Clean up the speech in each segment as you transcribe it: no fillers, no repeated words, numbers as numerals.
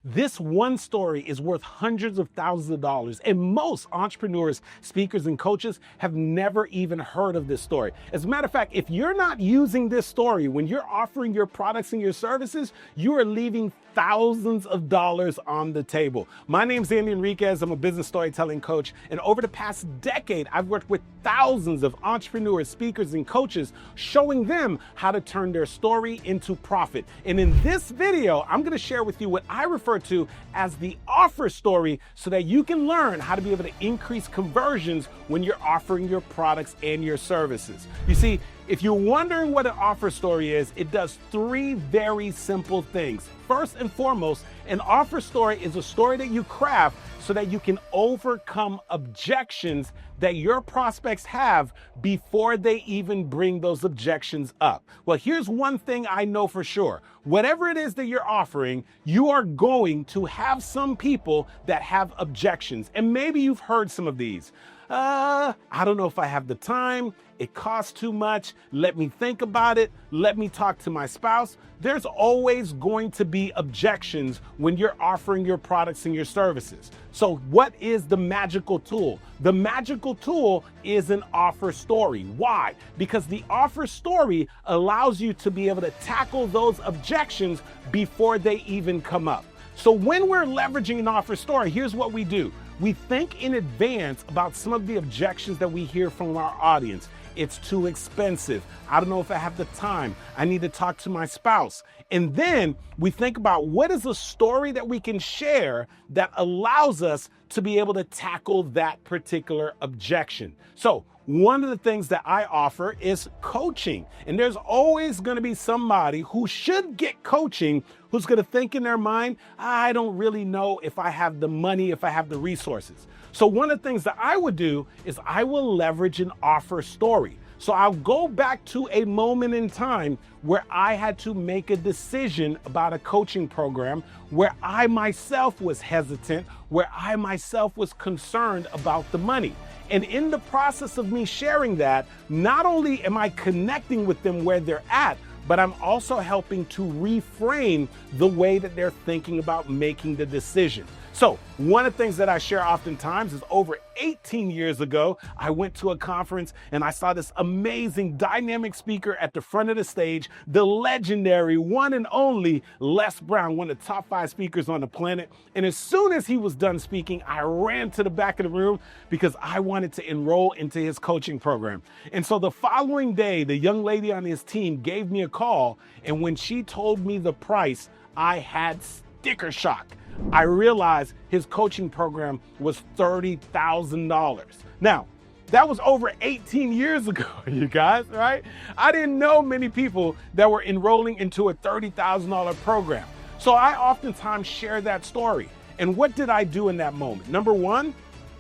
This one story is worth hundreds of thousands of dollars, and most entrepreneurs, speakers, and coaches have never even heard of this story. As a matter of fact, if you're not using this story when you're offering your products and your services, you are leaving thousands of dollars on the table. My name's Henriquez. I'm a business storytelling coach, and over the past decade, I've worked with thousands of entrepreneurs, speakers, and coaches, showing them how to turn their story into profit. And in this video, I'm going to share with you what I refer to as the offer story, so that you can learn how to be able to increase conversions when you're offering your products and your services. You see, if you're wondering what an offer story is, it does three very simple things. First and foremost, an offer story is a story that you craft so that you can overcome objections that your prospects have before they even bring those objections up. Well, here's one thing I know for sure. Whatever it is that you're offering, you are going to have some people that have objections. And maybe you've heard some of these. I don't know if I have the time. It costs too much. Let me think about it. Let me talk to my spouse. There's always going to be objections when you're offering your products and your services. So what is the magical tool? The magical tool is an offer story. Why? Because the offer story allows you to be able to tackle those objections before they even come up. So when we're leveraging an offer story, here's what we do. We think in advance about some of the objections that we hear from our audience. It's too expensive. I don't know if I have the time. I need to talk to my spouse. And then we think about what is a story that we can share that allows us to be able to tackle that particular objection. So one of the things that I offer is coaching. And there's always going to be somebody who should get coaching who's going to think in their mind, I don't really know if I have the money, if I have the resources. So one of the things that I would do is I will leverage an offer story. So I'll go back to a moment in time where I had to make a decision about a coaching program, where I myself was hesitant, where I myself was concerned about the money. And in the process of me sharing that, not only am I connecting with them where they're at, but I'm also helping to reframe the way that they're thinking about making the decision. So one of the things that I share oftentimes is over 18 years ago, I went to a conference and I saw this amazing dynamic speaker at the front of the stage, the legendary one and only Les Brown, one of the top 5 speakers on the planet. And as soon as he was done speaking, I ran to the back of the room because I wanted to enroll into his coaching program. And so the following day, the young lady on his team gave me a call. And when she told me the price, I had sticker shock. I realized his coaching program was $30,000. Now, that was over 18 years ago, you guys, right? I didn't know many people that were enrolling into a $30,000 program. So I oftentimes share that story. And what did I do in that moment? Number one,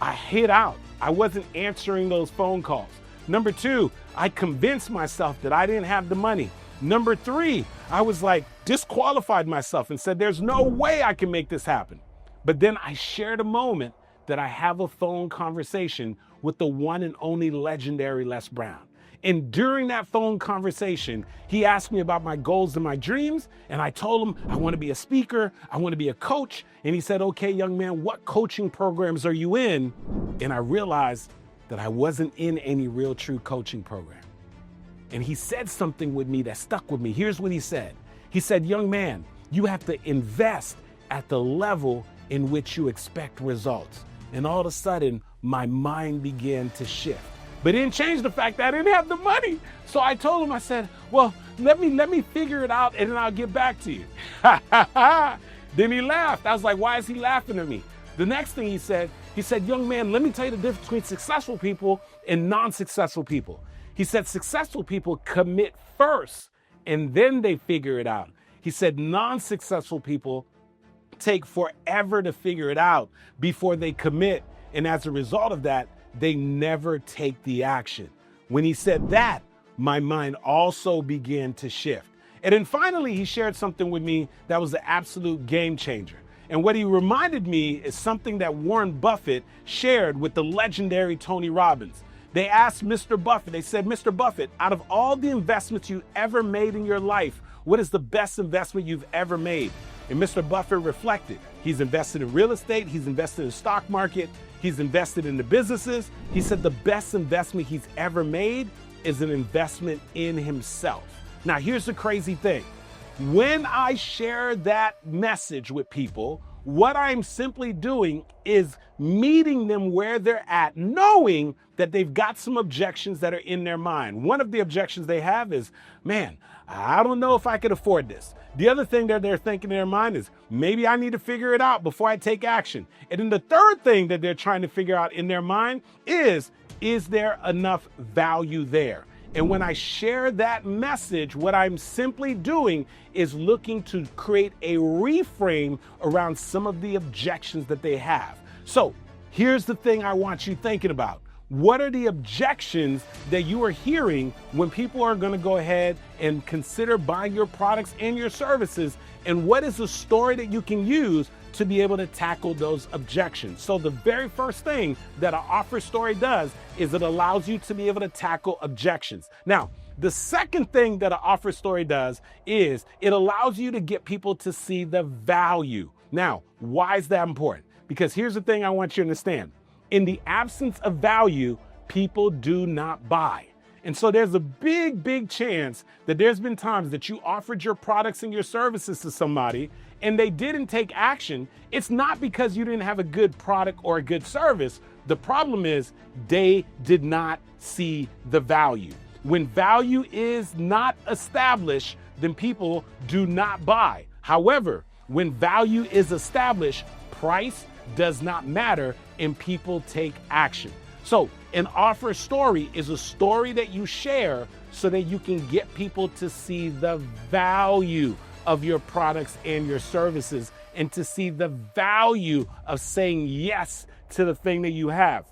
I hid out. I wasn't answering those phone calls. Number two, I convinced myself that I didn't have the money. Number three, I was disqualified myself and said, there's no way I can make this happen. But then I shared a moment that I have a phone conversation with the one and only legendary Les Brown. And during that phone conversation, he asked me about my goals and my dreams. And I told him, I want to be a speaker. I want to be a coach. And he said, okay, young man, what coaching programs are you in? And I realized that I wasn't in any real true coaching program. And he said something with me that stuck with me. Here's what he said. He said, young man, you have to invest at the level in which you expect results. And all of a sudden, my mind began to shift. But it didn't change the fact that I didn't have the money. So I told him, I said, well, let me figure it out and then I'll get back to you. Then he laughed. I was like, why is he laughing at me? The next thing he said, young man, let me tell you the difference between successful people and non-successful people. He said, successful people commit first and then they figure it out. He said, non-successful people take forever to figure it out before they commit. And as a result of that, they never take the action. When he said that, my mind also began to shift. And then finally, he shared something with me that was the absolute game changer. And what he reminded me is something that Warren Buffett shared with the legendary Tony Robbins. They asked Mr. Buffett, they said, Mr. Buffett, out of all the investments you ever made in your life, what is the best investment you've ever made? And Mr. Buffett reflected. He's invested in real estate. He's invested in the stock market. He's invested in the businesses. He said the best investment he's ever made is an investment in himself. Now, here's the crazy thing. When I share that message with people, what I'm simply doing is meeting them where they're at, knowing that they've got some objections that are in their mind. One of the objections they have is, man, I don't know if I could afford this. The other thing that they're thinking in their mind is, maybe I need to figure it out before I take action. And then the third thing that they're trying to figure out in their mind is there enough value there? And when I share that message, what I'm simply doing is looking to create a reframe around some of the objections that they have. So here's the thing I want you thinking about. What are the objections that you are hearing when people are going to go ahead and consider buying your products and your services? And what is the story that you can use to be able to tackle those objections? So the very first thing that an offer story does is it allows you to be able to tackle objections. Now, the second thing that an offer story does is it allows you to get people to see the value. Now, why is that important? Because here's the thing I want you to understand. In the absence of value, people do not buy. And so there's a big chance that there's been times that you offered your products and your services to somebody and they didn't take action. It's not because you didn't have a good product or a good service. The problem is they did not see the value. When value is not established, then people do not buy. However, when value is established, price does not matter and people take action. So an offer story is a story that you share so that you can get people to see the value of your products and your services and to see the value of saying yes to the thing that you have.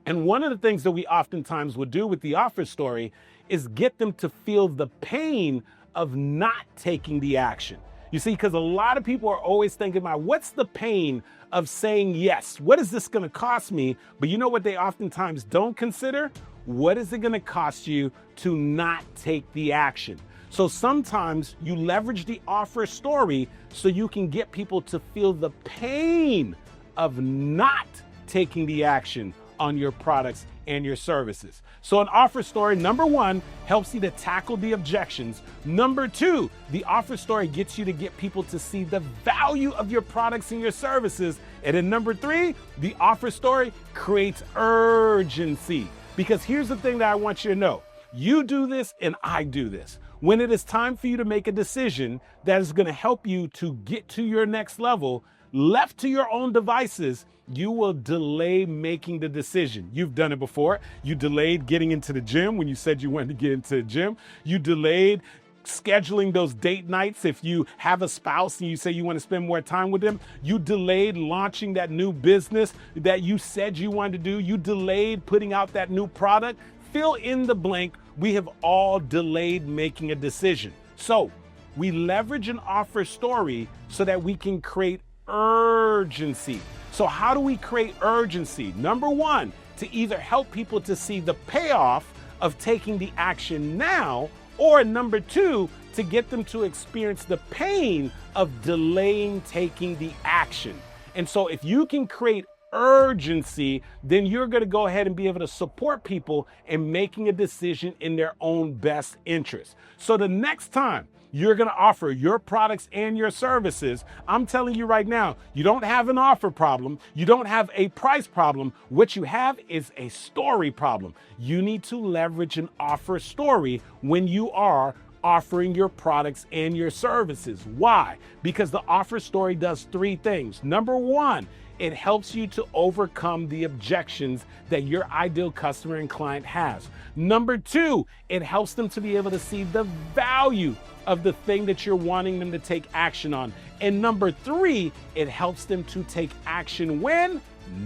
And one of the things that we oftentimes would do with the offer story is get them to feel the pain of not taking the action. You see, because a lot of people are always thinking about what's the pain of saying yes? What is this going to cost me? But you know what they oftentimes don't consider? What is it going to cost you to not take the action? So sometimes you leverage the offer story so you can get people to feel the pain of not taking the action on your products and your services. So an offer story, number one, helps you to tackle the objections. Number two, the offer story gets you to get people to see the value of your products and your services. And then number three, the offer story creates urgency. Because here's the thing that I want you to know. You do this and I do this. When it is time for you to make a decision that is going to help you to get to your next level, left to your own devices, you will delay making the decision. You've done it before. You delayed getting into the gym when you said you wanted to get into the gym. You delayed scheduling those date nights if you have a spouse and you say you want to spend more time with them. You delayed launching that new business that you said you wanted to do. You delayed putting out that new product. Fill in the blank. We have all delayed making a decision. So we leverage an offer story so that we can create urgency. So how do we create urgency? Number one, to either help people to see the payoff of taking the action now, or number two, to get them to experience the pain of delaying taking the action. And so if you can create urgency, then you're going to go ahead and be able to support people in making a decision in their own best interest. So the next time you're going to offer your products and your services, I'm telling you right now, you don't have an offer problem. You don't have a price problem. What you have is a story problem. You need to leverage an offer story when you are offering your products and your services. Why? Because the offer story does three things. Number one, it helps you to overcome the objections that your ideal customer and client has. Number two, it helps them to be able to see the value of the thing that you're wanting them to take action on. And number three, it helps them to take action when?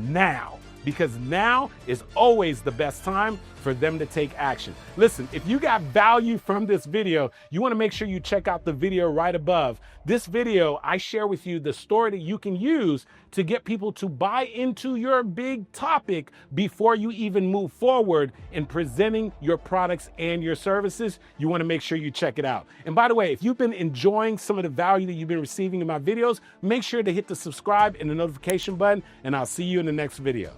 Now. because now is always the best time for them to take action. Listen, if you got value from this video, you want to make sure you check out the video right above. This video, I share with you the story that you can use to get people to buy into your big topic before you even move forward in presenting your products and your services. You want to make sure you check it out. And by the way, if you've been enjoying some of the value that you've been receiving in my videos, make sure to hit the subscribe and the notification button, and I'll see you in the next video.